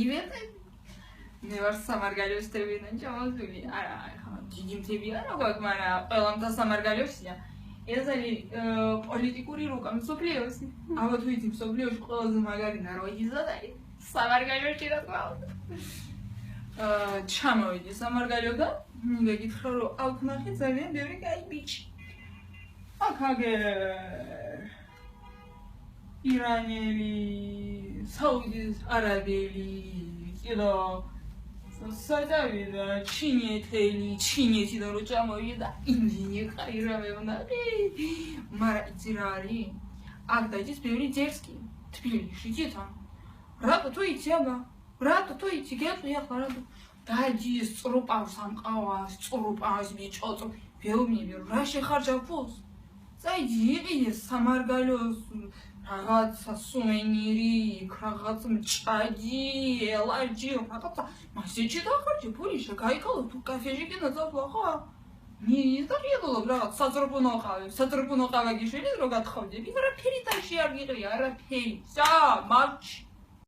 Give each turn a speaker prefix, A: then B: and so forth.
A: ივეტები. მე ვარ სამარგალიოს თებიდან ჩამოსული. არა, ხა დიდი მთები არა გვაქვს, მაგრამ ყველამ სამარგალიოსია. ეს არის პოლიტიკური რუკა მსოფლიოსი. ალბათ ვიცი მსოფლიოში ყველაზე მაგარი ნარვეგიად არის. სამარგალიოში რა თქმა უნდა. ჩამოვიდი სამარგალიოდან, მინდა გითხრა რომ აქ ნახე ძალიან ბევრი კაი ბიჭი. აქ ირანელი, საუდის არაბელი, კიდო სადავიდა ჩინეთელი, ჩინეთიდან რო ჩამოვიდა ინდიელი ხარი რამე ვნახე. მაგრამ იცი რა არის? აქ დაიჭის ბევრი ძერსკი, თბილისში ძეთან. რატო თუ იცი აბა? რატო თუ იცი გეტყვი ახლა რატო? დაიჭის წრუპავს ამყავს, წრუპავს მიჭოწო. ბევრნი რა შეხარჯავ ფულს? წაიდი იყიდეს სამარგალიოს რაღაცა სუვენირი, რაღაც მჭადი, ელარჯი, რაღაცა მასეჩი დახარჯე ფული შეგაიქალო თუ კაფეში კი ნაცავლა ხო? მიდაღიადულობ რაღაც საძრფუნო ყავა გიშველი რო გათხოვდები, მაგრამ ფერი ტაში არ გიყრია, არაფერი. სა, მარჩ